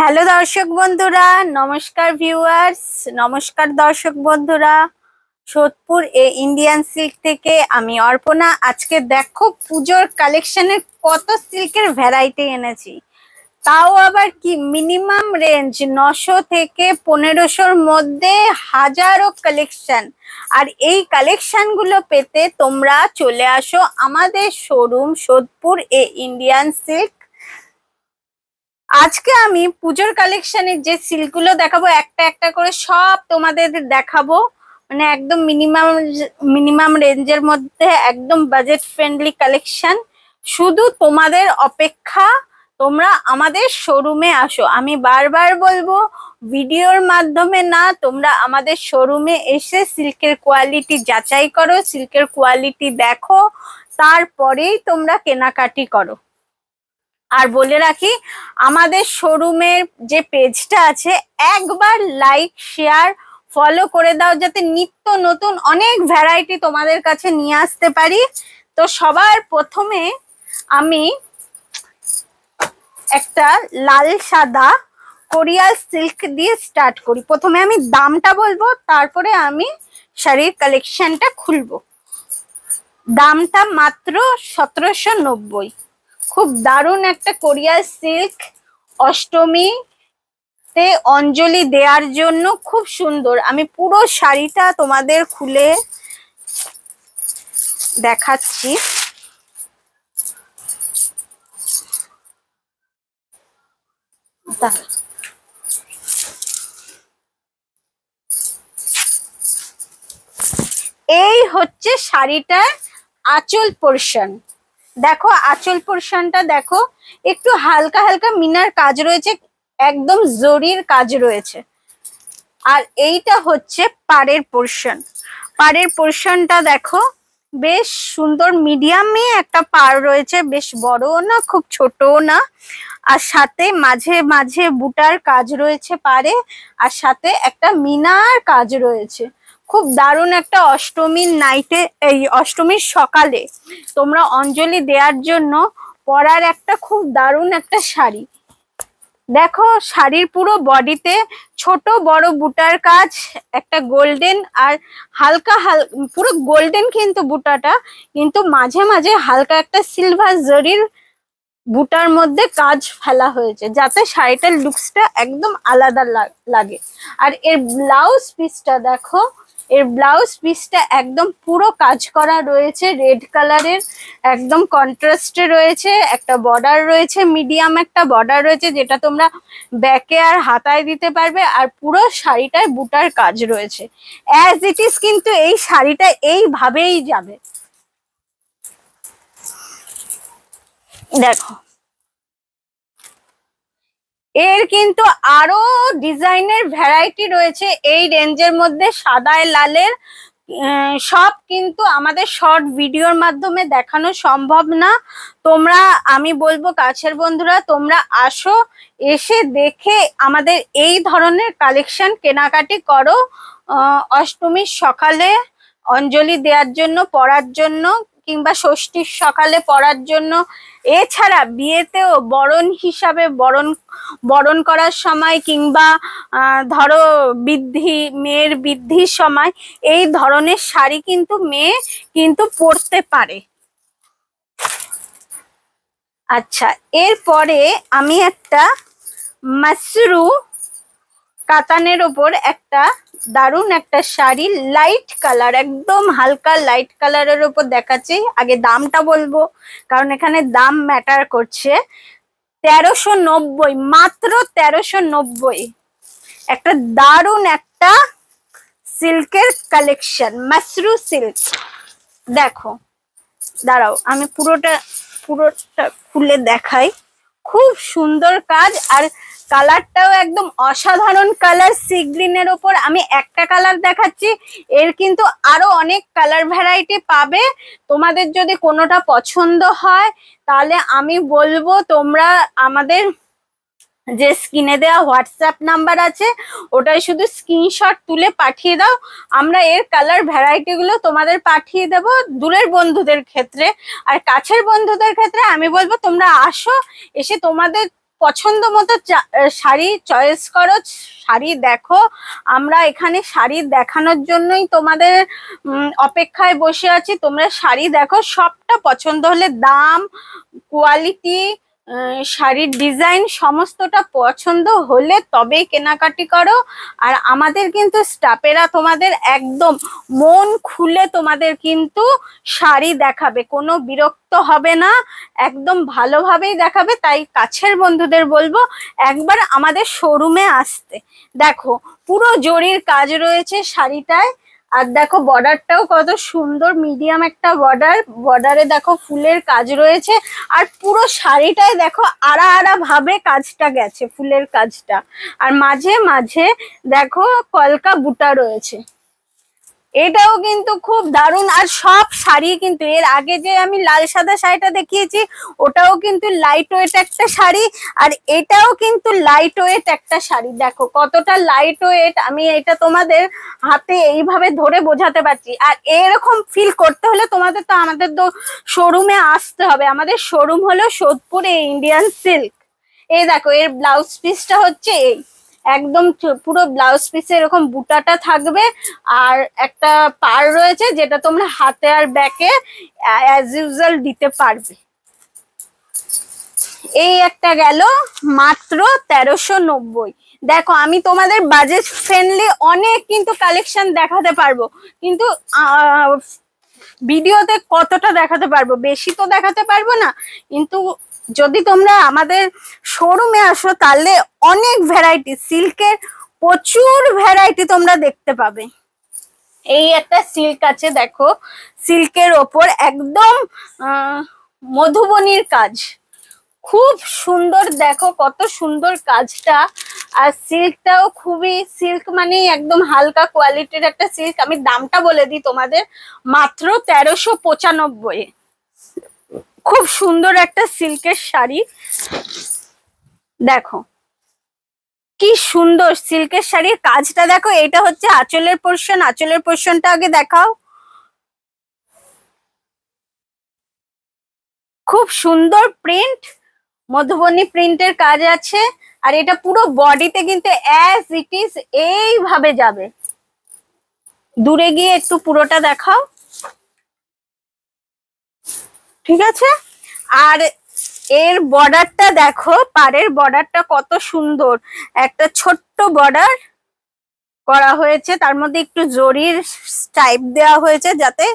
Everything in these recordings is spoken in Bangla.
হ্যালো দর্শক বন্ধুরা, নমস্কার ভিউয়ার্স, নমস্কার দর্শক বন্ধুরা। সোদপুর ইন্ডিয়ান সিল্ক থেকে আমি অর্পণা। আজকে দেখো পুজোর কালেকশনে কত সিল্কের ভ্যারাইটি এনেছি, তাও আবার কি মিনিমাম রেঞ্জ 900 থেকে 1500-র মধ্যে হাজারো কালেকশন। আর এই কালেকশন গুলো পেতে তোমরা চলে আসো আমাদের শোরুম সোদপুর ইন্ডিয়ান সিল্ক। আজকে আমি পুজোর কালেকশনের যে সিল্ক গুলো দেখাবো, একটা একটা করে সব তোমাদের দেখাবো। মানে একদম মিনিমাম রেঞ্জের মধ্যে একদম বাজেট ফ্রেন্ডলি কালেকশন। শুধু তোমাদের অপেক্ষা, তোমরা আমাদের শোরুমে আসো। আমি বারবার বলবো, ভিডিওর মাধ্যমে না, তোমরা আমাদের শোরুমে এসে সিল্কের কোয়ালিটি যাচাই করো, সিল্কের কোয়ালিটি দেখো, তারপরেই তোমরা কেনাকাটি করো। আর বলে রাখি, আমাদের শোরুমের যে পেজটা আছে একবার লাইক শেয়ার ফলো করে দাও, যাতে নিত্য নতুন অনেক ভ্যারাইটি তোমাদের কাছে নিয়ে আসতে পারি। তো সবার প্রথমে আমি একটা লাল সাদা কোরিয়াল সিল্ক দিয়ে স্টার্ট করি। প্রথমে আমি দামটা বলবো, তারপরে আমি শাড়ির কালেকশনটা খুলবো। দামটা মাত্র 1790। খুব দারুণ একটা কোরিয়াল সিল্ক, অষ্টমী তে অঞ্জলি দেওয়ার জন্য খুব সুন্দর। আমি পুরো শাড়িটা তোমাদের খুলে দেখাচ্ছি। এই হচ্ছে শাড়িটার আঁচল পোর্শন। দেখো আঁচল পোর্শনটা দেখো, একটু হালকা হালকা মিনার কাজ রয়েছে, একদম জরির কাজ রয়েছে। আর এইটা হচ্ছে পাড়ের পোর্শন। পাড়ের পোর্শনটা দেখো, বেশ সুন্দর মিডিয়ামে একটা পাড় রয়েছে, বেশ বড়ও না খুব ছোটও না। আর সাথে মাঝে মাঝে বুটার কাজ রয়েছে পাড়ে, আর সাথে একটা মিনার কাজ রয়েছে। খুব দারুণ একটা অষ্টমীর নাইটে, এই অষ্টমীর সকালে তোমরা অঞ্জলি দেওয়ার জন্য পরার একটা খুব দারুণ একটা শাড়ি। দেখো শাড়ির পুরো বডিতে ছোট বড় বুটার কাজ, একটা গোল্ডেন আর হালকা পুরো গোল্ডেন কিন্তু বুটাটা, কিন্তু মাঝে মাঝে হালকা একটা সিলভার জরির বুটার মধ্যে কাজ ফেলা হয়েছে, যাতে শাড়িটার লুকসটা একদম আলাদা লাগে। আর এর ব্লাউজ পিসটা দেখো, এর ব্লাউজ পিসটা একদম পুরো কাজ করা রয়েছে, রেড কালারের একদম কন্ট্রাস্টে রয়েছে। একটা বর্ডার রয়েছে, মিডিয়াম একটা বর্ডার রয়েছে, যেটা তোমরা ব্যাকে আর হাতায় দিতে পারবে। আর পুরো শাড়িটায় বুটার কাজ রয়েছে। অ্যাজ ইট ইজ কিন্তু এই শাড়িটা এইভাবেই যাবে। দেখো এর কিন্তু আরো ডিজাইনের ভ্যারাইটি রয়েছে এই রেঞ্জের মধ্যে, সাদায় লালের। সব কিন্তু আমাদের শর্ট ভিডিওর মাধ্যমে দেখানো সম্ভব না। তোমরা, আমি বলবো কাছের বন্ধুরা, তোমরা আসো, এসে দেখে আমাদের এই ধরনের কালেকশন কেনাকাটি করো। অষ্টমীর সকালে অঞ্জলি দেওয়ার জন্য, পরার জন্য, কিংবা ষষ্ঠীর সকালে পরার জন্য। এছাড়া বিয়েতেও বরণ হিসাবে বরণ করার সময়, কিংবা ধরো মেয়ের বৃদ্ধির সময় এই ধরনের শাড়ি কিন্তু মেয়ে কিন্তু পরতে পারে। আচ্ছা, এরপরে আমি একটা মাসরু কাতানের ওপর একটা দারুণ একটা শাড়ি, লাইট কালার, একদম হালকা লাইট কালারের ওপর দেখাচ্ছি। আগে দামটা বলবো, কারণ এখানে দাম ম্যাটার করছে। 1390, মাত্র 1390। একটা দারুণ একটা সিল্কের কালেকশন, মাসরু সিল্ক। দেখো, দাঁড়াও আমি পুরোটা খুলে দেখাই। খুব সুন্দর কাজ, আর কালারটাও একদম অসাধারণ কালার, সি গ্রিনের ওপর আমি একটা কালার দেখাচ্ছি। এর কিন্তু আরো অনেক কালার ভ্যারাইটি পাবে। তোমাদের যদি কোনোটা পছন্দ হয়, তাহলে আমি বলবো তোমরা আমাদের যে স্ক্রিনে দেওয়া হোয়াটসঅ্যাপ নাম্বার আছে, ওটাই শুধু স্ক্রিনশট তুলে পাঠিয়ে দাও। আমরা এর কালার ভ্যারাইটি গুলো তোমাদের পাঠিয়ে দেব দূরের বন্ধুদের ক্ষেত্রে। আর কাছের বন্ধুদের ক্ষেত্রে আমি বলবো তোমরা আসো, এসে তোমাদের পছন্দ মতো শাড়ি চয়েস করো, শাড়ি দেখো। আমরা এখানে শাড়ি দেখানোর জন্যই তোমাদের অপেক্ষায় বসে আছি। তোমরা শাড়ি দেখো, সবটা পছন্দ হলে দাম, কোয়ালিটি, শাড়ির ডিজাইন সমস্তটা পছন্দ হলে তবেই কেনাকাটি করো। আর আমাদের কিন্তু স্টাফেরা তোমাদের একদম মন খুলে তোমাদের কিন্তু শাড়ি দেখাবে, কোনো বিরক্ত হবে না, একদম ভালোভাবেই দেখাবে। তাই কাছের বন্ধুদের বলবো একবার আমাদের শোরুমে আসতে। দেখো পুরো জরির কাজ রয়েছে শাড়িটায়। আর দেখো বর্ডারটাও কত সুন্দর, মিডিয়াম একটা বর্ডার, বর্ডারে দেখো ফুলের কাজ রয়েছে। আর পুরো শাড়িটায় দেখো আড়া আড়া ভাবে কাজটা গেছে, ফুলের কাজটা। আর মাঝে মাঝে দেখো কলকা বুটা রয়েছে, এটাও কিন্তু খুব দারুণ। আর সব শাড়ি কিন্তু, এর আগে যে আমি লাল সাদা শাড়িটা দেখিয়েছি ওটাও কিন্তু লাইট ওয়েট একটা শাড়ি, আর এটাও কিন্তু লাইট ওয়েট একটা শাড়ি। দেখো কতটা লাইট ওয়েট, আমি এটা তোমাদের হাতে এইভাবে ধরে বোঝাতে পারছি। আর এরকম ফিল করতে হলে তোমাদের তো আমাদের তো শোরুমে আসতে হবে। আমাদের শোরুম হলো সোদপুরে ইন্ডিয়ান সিল্ক। এই দেখো এর ব্লাউজ পিসটা হচ্ছে এই, একদম পুরো ব্লাউজ পিসে এরকম বুটাটা থাকবে। আর একটা পার রয়েছে যেটা তোমরা হাতে আর ব্যাকে অ্যাজ ইউজুয়াল দিতে পারবে। এই একটা গেল মাত্র 1390। দেখো আমি তোমাদের বাজেট ফ্রেন্ডলি অনেক কিন্তু কালেকশন দেখাতে পারবো, কিন্তু ভিডিওতে কতটা দেখাতে পারবো, বেশি তো দেখাতে পারবো না। কিন্তু যদি তোমরা আমাদের শোরুমে আসো তাহলে অনেক ভ্যারাইটি, সিল্কের প্রচুর ভ্যারাইটি তোমরা দেখতে পাবে। এই একটা সিল্ক আছে, দেখো সিল্কের ওপর একদম মধুবনীর কাজ, খুব সুন্দর। দেখো কত সুন্দর কাজটা। আর সিল্কটাও খুবই, সিল্ক মানে একদম হালকা কোয়ালিটির একটা সিল্ক। আমি দামটা বলে দিই তোমাদের, মাত্র 1395। খুব সুন্দর একটা সিল্কের শাড়ি। দেখো কি সুন্দর সিল্কের শাড়ির কাজটা, দেখো এটা হচ্ছে আঁচলের পোর্শন। আঁচলের পোর্শনটা আগে দেখাও, খুব সুন্দর প্রিন্ট, মধুবনী প্রিন্টের কাজ আছে। আর এটা পুরো বডিতে কিন্তু অ্যাজ ইট ইজ এইভাবে যাবে। দূরে গিয়ে একটু পুরোটা দেখাও, ঠিক আছে। আর এর বর্ডারটা দেখো, পাড়ের বর্ডারটা কত সুন্দর, একটা ছোট্ট বর্ডার করা হয়েছে, তার মধ্যে একটু জরির টাইপ দেওয়া হয়েছে যাতে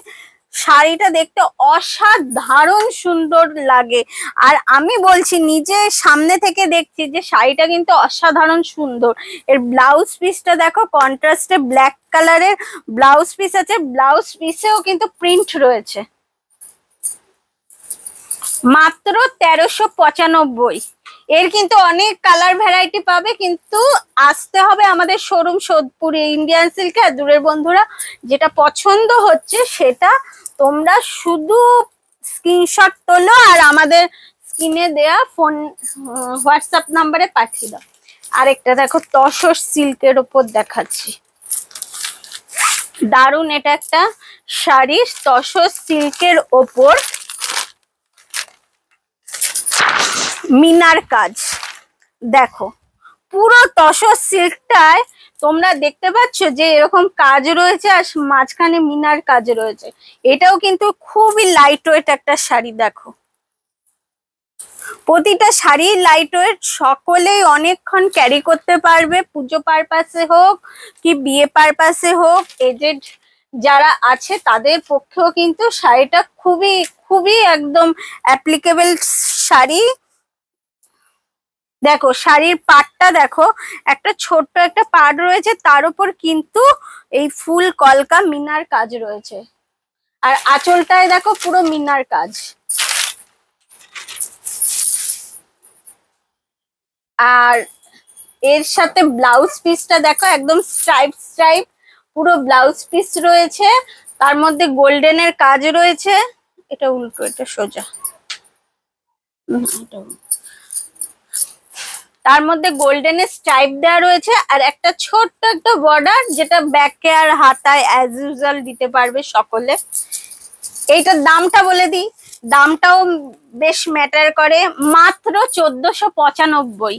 শাড়িটা দেখতে অসাধারণ সুন্দর লাগে। আর আমি বলছি নিজে সামনে থেকে দেখছি যে শাড়িটা কিন্তু অসাধারণ সুন্দর। এর ব্লাউজ পিসটা দেখো, কন্ট্রাস্টে ব্ল্যাক কালারের ব্লাউজ পিস আছে, ব্লাউজ পিসেও কিন্তু প্রিন্ট রয়েছে। মাত্র 1395। এর কিন্তু অনেক কালার ভ্যারাইটি পাবে, কিন্তু আসতে হবে আমাদের শোরুম সোদপুরে ইন্ডিয়ান সিল্কে। আর দূরের বন্ধুরা যেটা পছন্দ হচ্ছে সেটা তোমরা শুধু স্ক্রিনশট তোলো আর আমাদের স্ক্রিনে দেয়া ফোন হোয়াটসঅ্যাপ নাম্বারে পাঠিয়ে দাও। আরেকটা দেখো তসর সিল্কের ওপর দেখাচ্ছি, দারুন। এটা একটা শাড়ি তসর সিল্কের ওপর মিনার কাজ। দেখো পুরো তসর সিল্কটায় তোমরা দেখতে পাচ্ছ যে এরকম কাজ রয়েছে আর মাঝখানে মিনার কাজ রয়েছে। এটাও কিন্তু খুবই লাইট ওয়েট একটা শাড়ি। দেখো প্রতিটা শাড়ি লাইট ওয়েট, সকলেই অনেকক্ষণ ক্যারি করতে পারবে, পুজো পারপাসে হোক কি বিয়ে পারপাসে হোক। এজেড যারা আছে তাদের পক্ষেও কিন্তু শাড়িটা খুবই খুবই একদম অ্যাপ্লিকেবল শাড়ি। দেখো শাড়ির পাড়টা দেখো, একটা ছোট্ট একটা পাড় রয়েছে, তার উপর কিন্তু এই ফুল কলকা মিনার কাজ রয়েছে। আর আঁচলটায় দেখো পুরো মিনার কাজ। আর এর সাথে ব্লাউজ পিসটা দেখো, একদম স্ট্রাইপ স্ট্রাইপ পুরো ব্লাউজ পিস রয়েছে, তার মধ্যে গোল্ডেনের কাজ রয়েছে। এটা উল্টো, এটা সোজা, তার মধ্যে গোল্ডেনের স্ট্রাইপ দেওয়া রয়েছে। আর একটা ছোট্ট একটা বর্ডার, যেটা ব্যাকে আর হাতায় অ্যাজ ইউজুয়াল দিতে পারবে সকলে। এইটার দামটা বলে দিই, দামটাও বেশ ম্যাটার করে, মাত্র 1495।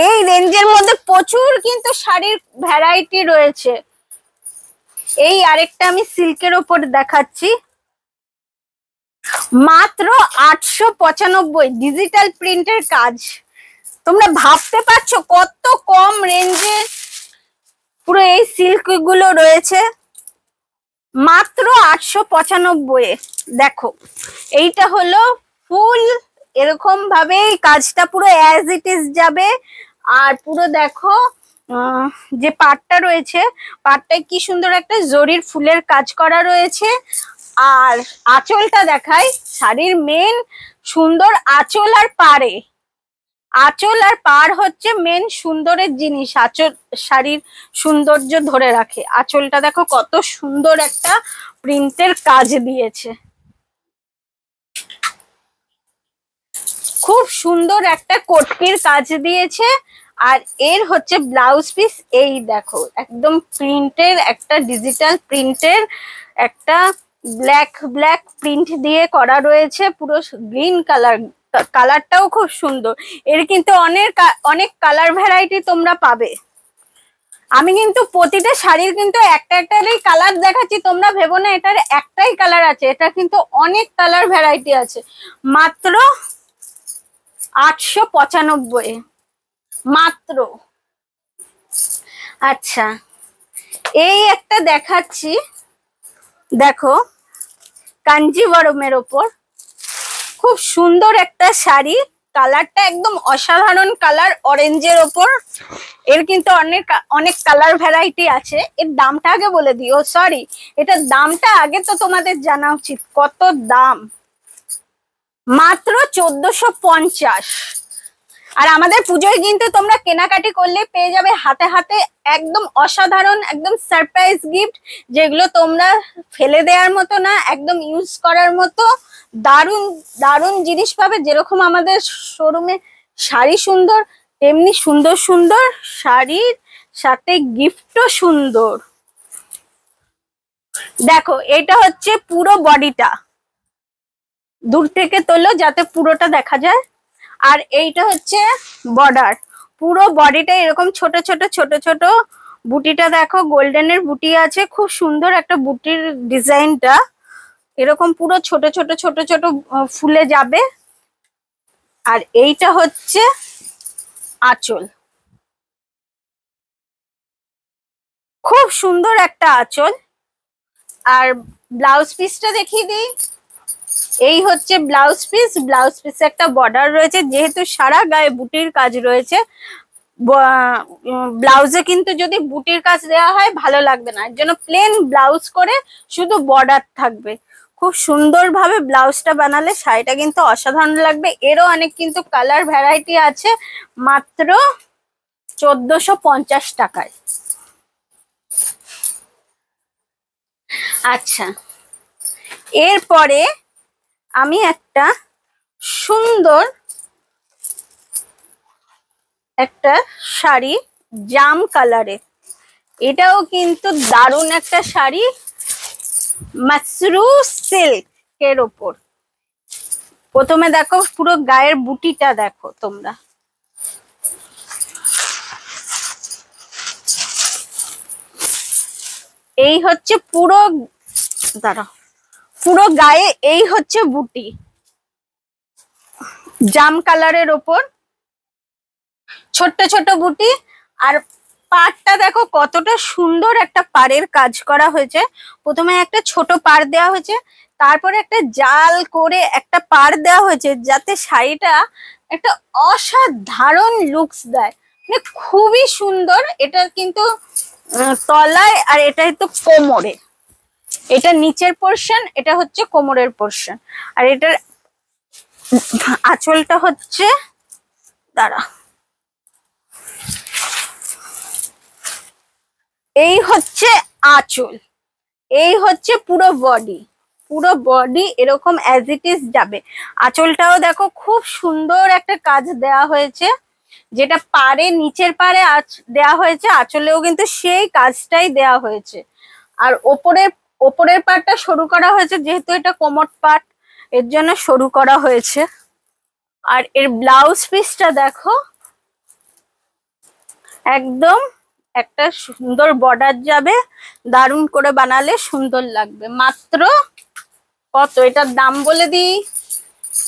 এই রেঞ্জের মধ্যে প্রচুর কিন্তু শাড়ির ভ্যারাইটি রয়েছে। এই আরেকটা আমি সিল্কের ওপর দেখাচ্ছি, মাত্র 895, ডিজিটাল প্রিন্টের কাজ। তোমরা ভাবতে পারছো কত কম রেঞ্জে পুরো এই সিল্ক গুলো রয়েছে, মাত্র 895। দেখো এইটা হলো ফুল, এরকম ভাবে কাজটা পুরো অ্যাজ ইট ইজ যাবে। আর পুরো দেখো যে পাটটা রয়েছে, পাটটায় কি সুন্দর একটা জরির ফুলের কাজ করা রয়েছে। আর আঁচলটা দেখাই, শাড়ির মেন সুন্দর আঁচল আর পাড়ে। আঁচল আর পাড় হচ্ছে মেন সুন্দরের জিনিস, আঁচল শাড়ির সৌন্দর্য ধরে রাখে। আঁচলটা দেখো কত সুন্দর একটা প্রিন্টের কাজ দিয়েছে, খুব সুন্দর একটা কোটকির কাজ দিয়েছে। আর এর হচ্ছে ব্লাউজ পিস, এই দেখো একদম প্রিন্টের একটা ডিজিটাল প্রিন্টের একটা ব্ল্যাক প্রিন্ট দিয়ে করা রয়েছে, পুরো গ্রিন কালার, কালারটাও খুব সুন্দর। এর কিন্তু অনেক কালার ভ্যারাইটি তোমরা পাবে। আমি কিন্তু প্রতিটা শাড়ির কিন্তু একটাই কালার দেখাচ্ছি, তোমরা ভেবো না এটার একটাই কালার আছে, এটা কিন্তু অনেক কালার ভ্যারাইটি আছে। মাত্র 895 মাত্র। আচ্ছা, এই একটা দেখাচ্ছি, দেখো কাঞ্জিবরমের ওপর খুব সুন্দর একটা শাড়ি, কালারটা একদম অসাধারণ কালার, অরেঞ্জের ওপর। এর কিন্তু অনেক কালার ভ্যারাইটি আছে। এর দামটা আগে বলে দিও, সরি এটার দামটা আগে তো তোমাদের জানা উচিত, কত দাম, মাত্র 1450। আর আমাদের পুজোয় কিন্তু তোমরা কেনাকাটি করলে পেয়ে যাবে হাতে হাতে একদম অসাধারণ, একদম সারপ্রাইজ গিফট, যেগুলো তোমরা ফেলে দেওয়ার মতো না, একদম ইউজ করার মতো দারুণ দারুণ জিনিস পাবে। যেরকম আমাদের শোরুমে শাড়ি সুন্দর, তেমনি সুন্দর সুন্দর শাড়ির সাথে গিফটও সুন্দর। দেখো এটা হচ্ছে পুরো বডিটা, দূর থেকে তোলো যাতে পুরোটা দেখা যায়। আর এইটা হচ্ছে বর্ডার, পুরো বডিটা এরকম ছোট ছোট ছোট ছোট বুটিটা দেখো, গোল্ডেনের বুটি আছে, খুব সুন্দর একটা বুটির ডিজাইনটা, এরকম পুরো ছোট ছোট ছোট ছোট ফুলে যাবে। আর এইটা হচ্ছে আঁচল, খুব সুন্দর একটা আঁচল। আর ব্লাউজ পিসটা দেখিয়ে দিই, এই হচ্ছে ব্লাউজ পিস, ব্লাউজ পিসে একটা বর্ডার রয়েছে, যেহেতু সারা গায়ে বুটির কাজ রয়েছে। ব্লাউজে কিন্তু যদি বুটির কাজ দেওয়া হয় ভালো লাগবে না, এর জন্য প্লেন ব্লাউজ করে শুধু বর্ডার থাকবে। খুব সুন্দর ভাবে ব্লাউজটা বানালে শাড়িটা কিন্তু অসাধারণ লাগবে। এরও অনেক কিন্তু কালার ভ্যারাইটি আছে, মাত্র 1450 টাকায়। আচ্ছা, এরপরে আমি একটা সুন্দর একটা শাড়ি জাম কালারে, এটাও কিন্তু দারুণ একটা শাড়ি, মাসরু সিল্কের ওপর। প্রথমে দেখো পুরো গায়ের বুটিটা দেখো তোমরা, এই হচ্ছে পুরো, দাঁড়াও, পুরো গায়ে এই হচ্ছে বুটি, জাম কালারের ওপর ছোট্ট ছোট বুটি। আর পাড়টা দেখো কতটা সুন্দর একটা পাড়ের কাজ করা হয়েছে, প্রথমে একটা ছোট পাড় দেওয়া হয়েছে, তারপরে একটা জাল করে একটা পাড় দেওয়া হয়েছে, যাতে শাড়িটা একটা অসাধারণ লুকস দেয়, মানে খুবই সুন্দর। এটা কিন্তু তলায়, আর এটা তো কোমরে, এটা নিচের পোর্শন, এটা হচ্ছে কোমরের পোর্শন। আর এটার আঁচলটা হচ্ছে, দাঁড়া, এই হচ্ছে আঁচল, এই হচ্ছে পুরো বডি, পুরো বডি এরকম অ্যাজ ইট ইজ যাবে। আঁচলটাও দেখো খুব সুন্দর একটা কাজ দেওয়া হয়েছে, যেটা পাড়ে নিচের পাড়ে দেওয়া হয়েছে, আঁচলেও কিন্তু সেই কাজটাই দেওয়া হয়েছে। আর ওপরের পাটটা সরু করা হয়েছে, যেহেতু এটা কোমর পাট, এর জন্য সরু করা হয়েছে। আর এর ব্লাউজ পিসটা দেখো, একদম একটা সুন্দর বর্ডার যাবে, দারুণ করে বানালে সুন্দর লাগবে। মাত্র কত, এটার দাম বলে দিই,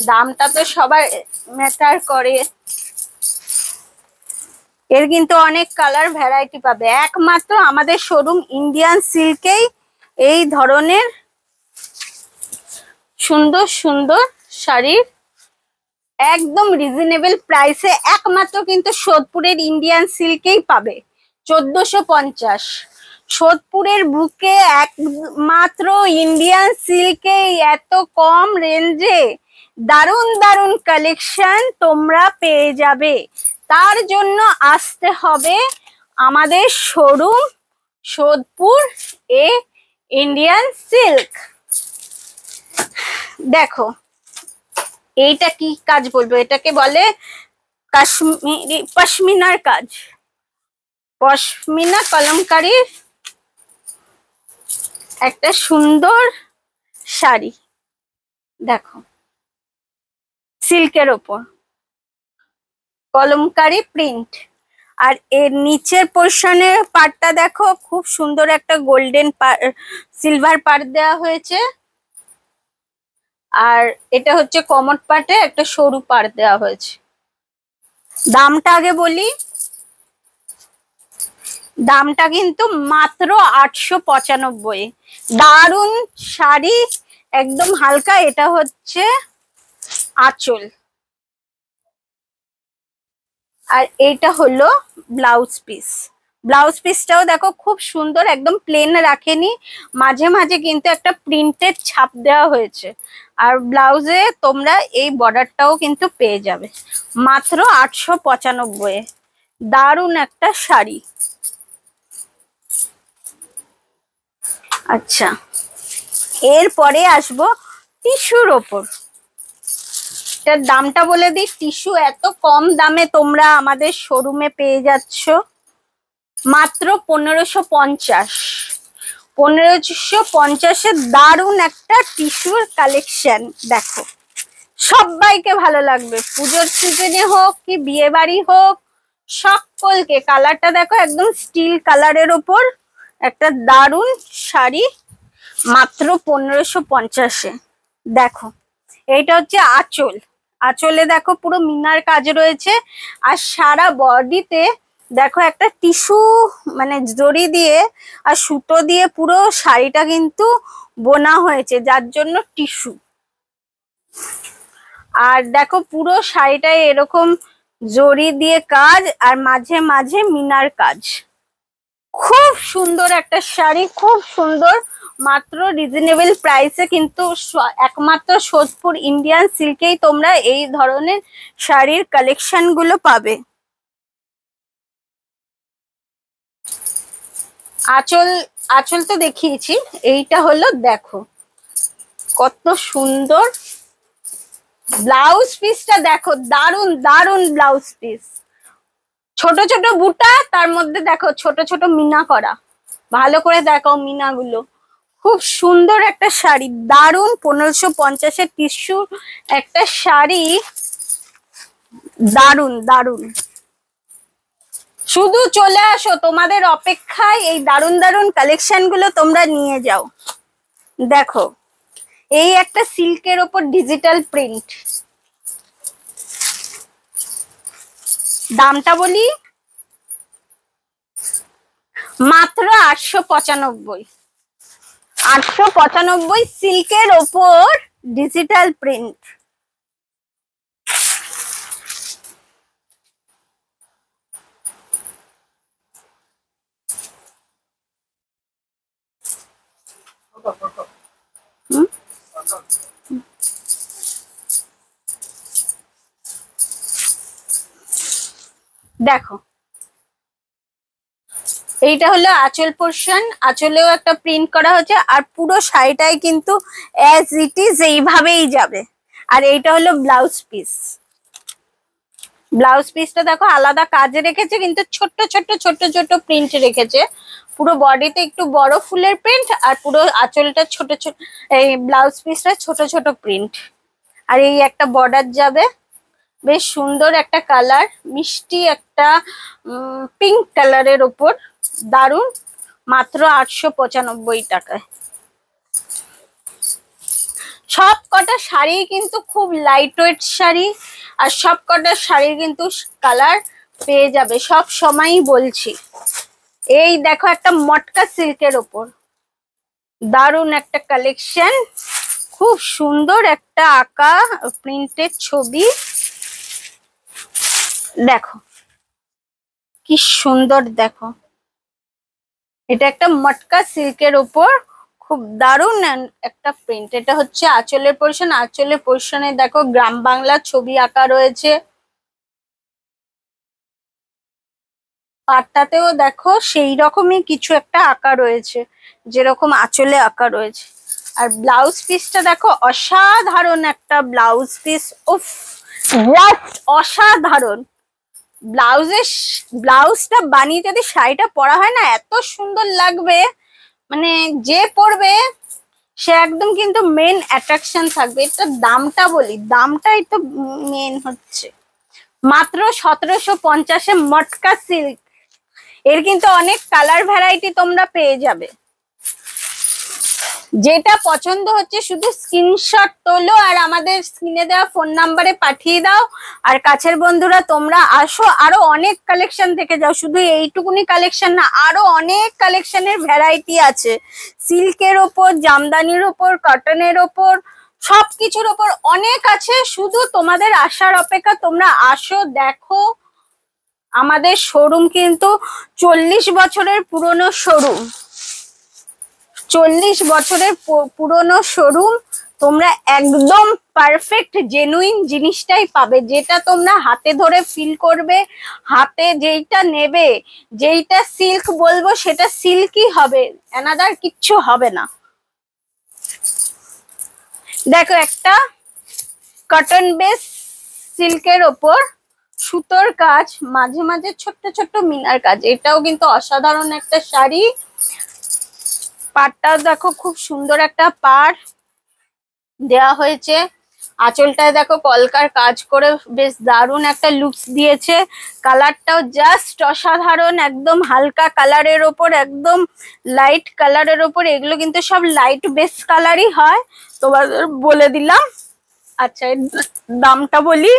দামটা তো সবার ম্যাটার করে। এর কিন্তু অনেক কালার ভ্যারাইটি পাবে, একমাত্র আমাদের শোরুম ইন্ডিয়ান সিল্কেই এই ধরনের সুন্দর সুন্দর শাড়ির একদম রিজনেবল প্রাইসে একমাত্র কিন্তু সোদপুরের ইন্ডিয়ান সিল্কেই পাবে। 1450 সোদপুরের বুকে একমাত্র ইন্ডিয়ান সিল্কে এত কম রেঞ্জে দারুণ দারুণ কালেকশন তোমরা পেয়ে যাবে। তার জন্য আসতে হবে আমাদের শোরুম সোদপুর এ ইন্ডিয়ান সিল্ক। দেখো এইটা কি কাজ বলবো, এটাকে বলে কাশ্মীরি পশমিনার কাজ, পশমিনা কলমকারীর একটা সুন্দর শাড়ি। দেখো সিল্কের ওপর কলমকারী প্রিন্ট, আর এর নিচের পোর্শনের পার্টটা দেখো খুব সুন্দর একটা গোল্ডেন সিলভার পার্ট দেওয়া হয়েছে। আর এটা হচ্ছে কমর পার্টে একটা সরু পাড় দেওয়া হয়েছে। দামটা আগে বলি, দামটা কিন্তু মাত্র 895। দারুন শাড়ি, একদম হালকা। এটা হচ্ছে আঁচল, আর এইটা হলো ব্লাউজ পিস। ব্লাউজ পিসটাও দেখো খুব সুন্দর, একদম প্লেন রাখেনি, মাঝে মাঝে কিন্তু একটা প্রিন্টেড ছাপ দেওয়া হয়েছে। আর ব্লাউজে তোমরা এই বর্ডারটাও কিন্তু পেয়ে যাবে মাত্র 895। দারুণ একটা শাড়ি। আচ্ছা, এরপরে আসবো টিস্যুর ওপর। এটার দামটা বলে দিই, টিস্যু এত কম দামে তোমরা আমাদের শোরুমে পেয়ে যাচ্ছ মাত্র 1550। 1550-এ দারুণ একটা টিস্যুর কালেকশন। দেখো সবাইকে ভালো লাগবে, পুজোর সিজনে হোক কি বিয়ে বাড়ি হোক, সকলকে। কালারটা দেখো একদম স্টিল কালারের ওপর একটা দারুণ শাড়ি মাত্র 1550-এ। দেখো এইটা হচ্ছে আঁচল, আঁচলে দেখো পুরো মিনার কাজ রয়েছে। আর সারা বডিতে দেখো একটা টিস্যু মানে জড়ি দিয়ে আর সুতো দিয়ে পুরো শাড়িটা কিন্তু বোনা হয়েছে, যার জন্য টিস্যু। আর দেখো পুরো শাড়িটায় এরকম জড়ি দিয়ে কাজ, আর মাঝে মাঝে মিনার কাজ। খুব সুন্দর একটা শাড়ি, খুব সুন্দর। মাত্র রিজনেবল প্রাইসে কিন্তু একমাত্র সোদপুর ইন্ডিয়ান সিল্কেই তোমরা এই ধরনের শাড়ির কালেকশন গুলো পাবে। আঁচল, আঁচল তো দেখিয়েছি, এইটা হলো দেখো কত সুন্দর ব্লাউজ পিসটা। দেখো দারুন দারুন ব্লাউজ পিস, ছোট ছোট বুটা, তার মধ্যে দেখো ছোট ছোট মিনা করা। ভালো করে দেখো মিনাগুলো, খুব সুন্দর একটা শাড়ি। দারুন 1550-এর টিস্যু একটা শাড়ি, দারুন দারুন। শুধু চলে আসো, তোমাদের অপেক্ষায় এই দারুন দারুন কালেকশন গুলো তোমরা নিয়ে যাও। দেখো এই একটা সিল্কের ওপর ডিজিটাল প্রিন্ট, দামটা বলি মাত্র 895। 895 সিল্কের ওপর ডিজিটাল প্রিন্ট। দেখো এইটা হলো আঁচল পোর্শন, আঁচলেও একটা প্রিন্ট করা হচ্ছে, আর পুরো শাড়িটাই কিন্তু অ্যাজ ইট ইজ এইভাবেই যাবে। আর এইটা হলো ব্লাউজ পিস। ব্লাউজ পিসটা দেখো আলাদা কাজে রেখেছে, কিন্তু ছোট্ট ছোট্ট ছোট্ট ছোট্ট প্রিন্ট রেখেছে। পুরো বডিতে একটু বড় ফুলের প্রিন্ট, আর পুরো আঁচলটা ছোট ছোট, এই ব্লাউজ পিসটা ছোট ছোট প্রিন্ট। আর এই একটা বর্ডার যাবে, বেশ সুন্দর একটা কালার, মিষ্টি একটা পিঙ্ক কালারের ওপর, দারুন, মাত্র 895 টাকায়। সব কটা শাড়ি কিন্তু খুব লাইট ওয়েট শাড়ি, আর সব কটা শাড়ির কিন্তু কালার পেয়ে যাবে, সব সময়ই বলছি। এই দেখো একটা মটকা সিল্কের ওপর দারুন একটা কালেকশন, খুব সুন্দর একটা আঁকা প্রিন্টের ছবি, দেখো কি সুন্দর, দেখো এটা একটা মটকা সিল্কের ওপর খুব দারুন একটা প্রিন্ট। এটা হচ্ছে আঁচলের পোরশন, আঁচলের পোরশনে দেখো গ্রাম বাংলা ছবি আঁকা রয়েছে, পাটটাতেও দেখো সেই রকমই কিছু একটা আঁকা রয়েছে, যেরকম আঁচলে আঁকা রয়েছে। আর ব্লাউজ পিসটা দেখো, অসাধারণ একটা ব্লাউজ পিস, উফ জাস্ট অসাধারণ। ব্লাউজটা বানিয়ে যদি শাড়িটা পরা হয় না, এত সুন্দর লাগবে, মানে যে পরবে সে একদম কিন্তু মেন অ্যাট্রাকশন থাকবে। এটা দামটা বলি, দামটাই তো মেন হচ্ছে, মাত্র 1750-এ মটকা সিল্ক। এর কিন্তু অনেক কালার ভ্যারাইটি তোমরা পেয়ে যাবে, যেটা পছন্দ হচ্ছে শুধু স্ক্রিনশট তোলো আর আমাদের স্ক্রিনে দেওয়া ফোন নাম্বারে পাঠিয়ে দাও। আর কাছের বন্ধুরা তোমরা আসো, আরো অনেক কালেকশন থেকে যাও, শুধু এইটুকুনি কালেকশন না, আরো অনেক কালেকশনের ভ্যারাইটি আছে, সিল্কের ওপর, জামদানির ওপর, কটনের ওপর, সবকিছুর ওপর অনেক আছে। শুধু তোমাদের আসার অপেক্ষা, তোমরা আসো দেখো। আমাদের শোরুম কিন্তু 40 বছরের পুরনো শোরুম, 40 বছরের পুরনো শোরুম। তোমরা একদম পারফেক্ট জেনুইন জিনিসটাই পাবে, যেটা তোমরা হাতে ধরে ফিল করবে, হাতে যেইটা নেবে, যেইটা সিল্ক বলবো সেটা সিল্কই হবে, অ্যানাদার কিচ্ছু হবে না। দেখো একটা কটন বেস সিল্কের ওপর সুতোর কাজ, মাঝে মাঝে ছোট্ট ছোট্ট মিনার কাজ, এটাও কিন্তু অসাধারণ একটা শাড়ি। পাড়টাও দেখো খুব সুন্দর একটা পাড় দেওয়া হয়েছে, আঁচলটায় দেখো কলকার কাজ করে বেশ দারুণ একটা লুকস দিয়েছে। কালারটাও জাস্ট অসাধারণ, একদম হালকা কালারের ওপর, একদম লাইট কালারের ওপর, এগুলো কিন্তু সব লাইট বেস কালারই হয়, তোমাদের বলে দিলাম। আচ্ছা এর দামটা বলি,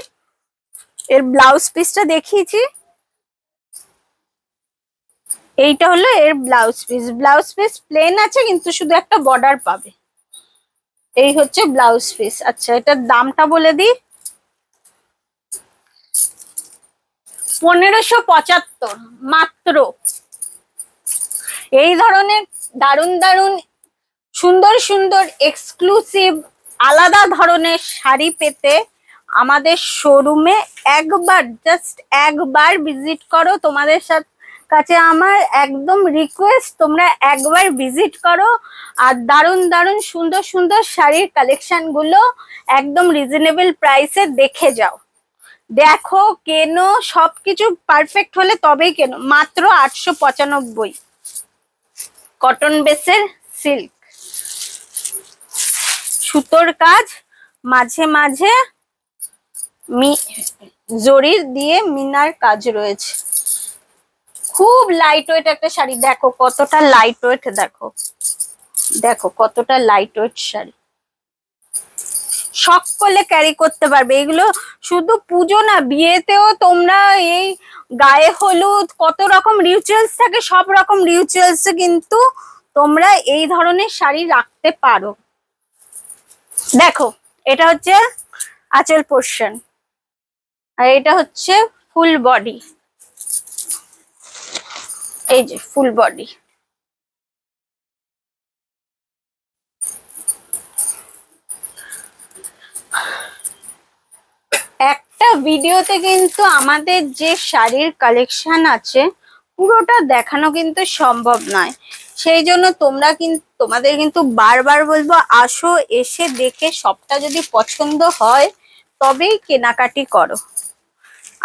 এর ব্লাউজ পিসটা দেখিয়েছি, এইটা হলো এর blouse piece. Blouse piece plane আছে কিন্তু শুধু একটা বর্ডার পাবে, এই হচ্ছে ব্লাউজ পিস। আচ্ছা এটার দামটা বলে দিই, 1575 মাত্র। এই ধরনের দারুন দারুন সুন্দর সুন্দর এক্সক্লুসিভ আলাদা ধরনের শাড়ি পেতে আমাদের শোরুমে একবার, জাস্ট একবার ভিজিট করো। তোমাদের কাছে আমার একদম রিকোয়েস্ট, তোমরা একবার ভিজিট করো আর দারুন দারুন সুন্দর সুন্দর শাড়ির কালেকশন গুলো একদম রিজনেবল প্রাইসে দেখে যাও, দেখো, কেনো, সবকিছু পারফেক্ট হলে তবেই কেনো। মাত্র 895, কটন বেসের সিল্ক, সুতোর কাজ, মাঝে মাঝে জরির দিয়ে মিনার কাজ রয়েছে, খুব লাইট ওয়েট একটা শাড়ি। দেখো কতটা লাইট ওয়েট, দেখো দেখো কতটা লাইট ওয়েট শাড়ি, সকলে ক্যারি করতে পারবে। এগুলো শুধু পুজো না, বিয়েতেও তোমরা, এই গায়ে হলুদ, কত রকম রিচুয়ালস থাকে, সব রকম রিচুয়ালস কিন্তু তোমরা এই ধরনের শাড়ি রাখতে পারো। দেখো এটা হচ্ছে আঁচল পোর্শন, আর এটা হচ্ছে ফুল বডি, এই যে ফুল বডি। একটা ভিডিওতে কিন্তু আমাদের যে শাড়ির কালেকশন আছে পুরোটা দেখানো কিন্তু সম্ভব নয়, সেই জন্য তোমাদের কিন্তু বারবার বলবো, আসো, এসে দেখে সবটা যদি পছন্দ হয় তবেই কেনাকাটি করো।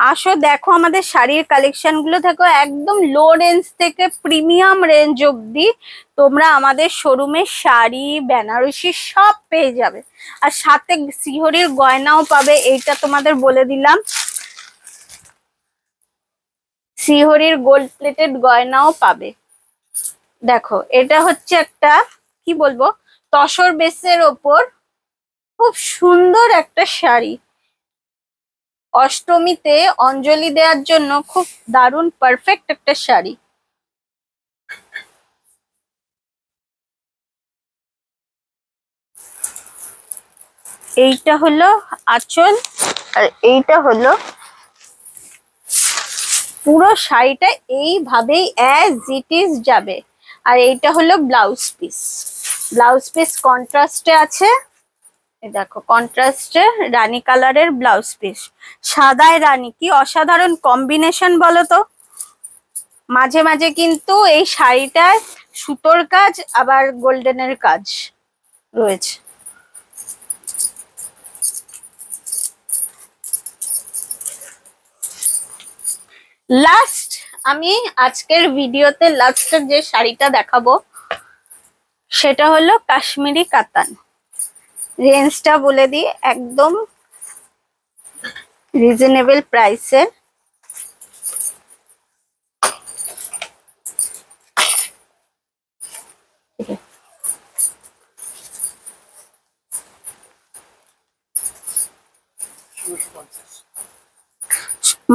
আসো দেখো আমাদের শাড়ির কালেকশন গুলো, দেখো একদম লো রেঞ্জ থেকে প্রিমিয়াম রেঞ্জ অব্দি তোমরা আমাদের শোরুমে শাড়ি বেনারসি সব পেয়ে যাবে। আর সাথে শিহরির গয়নাও পাবে, এইটা তোমাদের বলে দিলাম, শিহরির গোল্ড প্লেটেড গয়নাও পাবে। দেখো এটা হচ্ছে একটা কি বলবো তসর বেসের ওপর খুব সুন্দর একটা শাড়ি, অষ্টমীতে অঞ্জলি দেওয়ার জন্য খুব দারুণ পারফেক্ট একটা শাড়ি। এইটা হলো আঁচল, আর এইটা হলো পুরো শাড়িটা এইভাবেই অ্যাজ ইট ইজ যাবে। আর এইটা হলো ব্লাউজ পিস, ব্লাউজ পিস কন্ট্রাস্টে আছে, এই দেখো কন্ট্রাস্টে রানী কালারের ব্লাউজ পিস, সাদায় রানী, কি অসাধারণ কম্বিনেশন বলো তো। মাঝে মাঝে কিন্তু এই শাড়িটায় সুতোর কাজ আবার গোল্ডেনের কাজ রয়েছে। লাস্ট আমি আজকের ভিডিওতে লাস্টের যে শাড়িটা দেখাবো সেটা হলো কাশ্মীরি কাতান। রেঞ্জটা বলে দিই, একদম রিজনেবল প্রাইসের।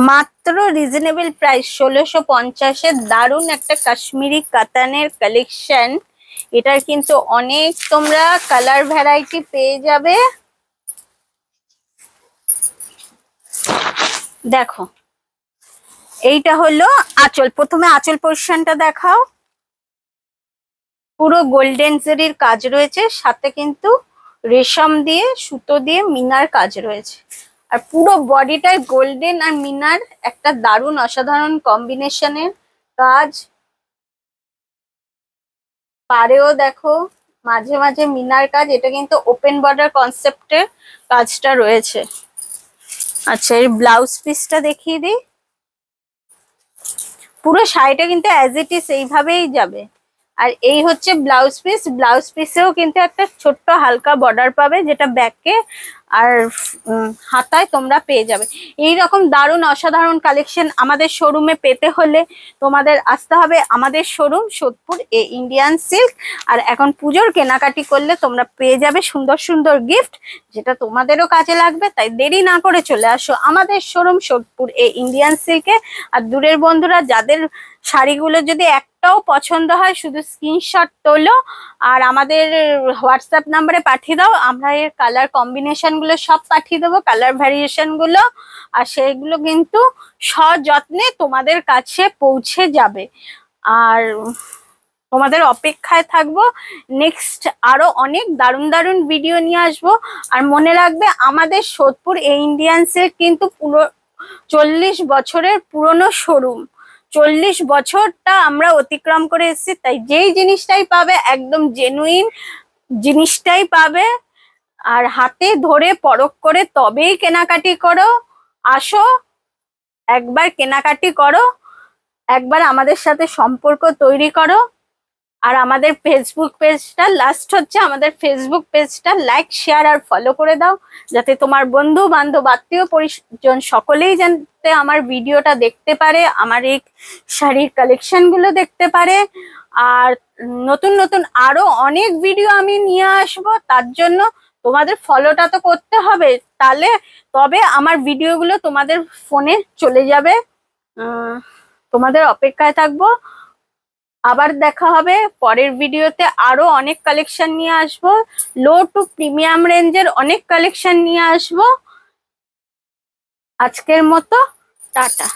মাত্র রিজনেবল প্রাইস 1650-এর দারুণ একটা কাশ্মীরি কাতানের কালেকশন। এটার কিন্তু অনেক তোমরা কালার ভ্যারাইটি পেয়ে যাবে। দেখো এইটা হলো আঁচল, প্রথমে আঁচল পোর্শনটা দেখাও। পুরো গোল্ডেন জরির কাজ রয়েছে, সাথে কিন্তু রেশম দিয়ে সুতো দিয়ে মিনার কাজ রয়েছে। আর পুরো বডিটায় গোল্ডেন আর মিনার একটা দারুণ অসাধারণ কম্বিনেশনের কাজ। পাড়েও দেখো মাঝে মাঝে মিনার কাজ, এটা কিন্তু ওপেন বর্ডার কনসেপ্টের কাজটা রয়েছে। আচ্ছা এর ব্লাউজ পিসটা দেখিয়ে দিই। পুরো শাড়িটা কিন্তু অ্যাজ ইট ইজ এইভাবেই যাবে। আর এই হচ্ছে ব্লাউজ পিস, ব্লাউজ পিসেও কিন্তু একটা ছোট্ট হালকা বর্ডার পাবে, যেটা ব্যাকে আর হাতায় তোমরা পেয়ে যাবে। এই রকম দারুণ অসাধারণ কালেকশন আমাদের শোরুমে পেতে হলে তোমাদের আসতে হবে আমাদের শোরুম সোদপুর এ ইন্ডিয়ান সিল্ক। আর এখন পুজোর কেনাকাটি করলে তোমরা পেয়ে যাবে সুন্দর সুন্দর গিফট, যেটা তোমাদেরও কাজে লাগবে। তাই দেরি না করে চলে আসো আমাদের শোরুম সোদপুর এ ইন্ডিয়ান সিল্কে। আর দূরের বন্ধুরা যাদের শাড়িগুলো যদি একটাও পছন্দ হয় শুধু স্ক্রিনশট তোলো আর আমাদের হোয়াটসঅ্যাপ নাম্বারে পাঠিয়ে দাও, আমরা এর কালার কম্বিনেশন গুলো সব পাঠিয়ে দেবো, কালার ভ্যারিয়েশন গুলো। আর সেইগুলো কিন্তু সযত্নে তোমাদের কাছে পৌঁছে যাবে। আর তোমাদের অপেক্ষায় থাকবো, নেক্সট আরো অনেক দারুণ দারুণ ভিডিও নিয়ে আসবো। আর মনে রাখবে আমাদের সোদপুর এ ইন্ডিয়ান সিল্ক কিন্তু পুরো 40 বছরের পুরনো শোরুম। 40 বছরটা আমরা অতিক্রম করে এসেছি, তাই যেই জিনিসটাই পাবে একদম জেনুইন জিনিসটাই পাবে। আর হাতে ধরে পরখ করে তবেই কেনাকাটি করো। আসো একবার কেনাকাটি করো, একবার আমাদের সাথে সম্পর্ক তৈরি করো। আর আমাদের ফেসবুক পেজটা লাস্ট হচ্ছে, আমাদের ফেসবুক পেজটা লাইক শেয়ার আর ফলো করে দাও, যাতে তোমার বন্ধু বান্ধব আত্মীয় পরিজন সকলেই যাতে আমার ভিডিওটা দেখতে পারে, আমার এই শাড়ির কালেকশন গুলো দেখতে পারে। আর নতুন নতুন আরো অনেক ভিডিও আমি নিয়ে আসবো, তার জন্য তোমাদের ফলোটা তো করতে হবে, তাহলে তবে আমার ভিডিওগুলো তোমাদের ফোনে চলে যাবে। তোমাদের অপেক্ষায় থাকবো। আবার দেখা হবে পরের ভিডিওতে, আরো অনেক কালেকশন নিয়ে আসবো, লো টু প্রিমিয়াম রেঞ্জের অনেক কালেকশন নিয়ে আসবো। আজকের মতো টাটা।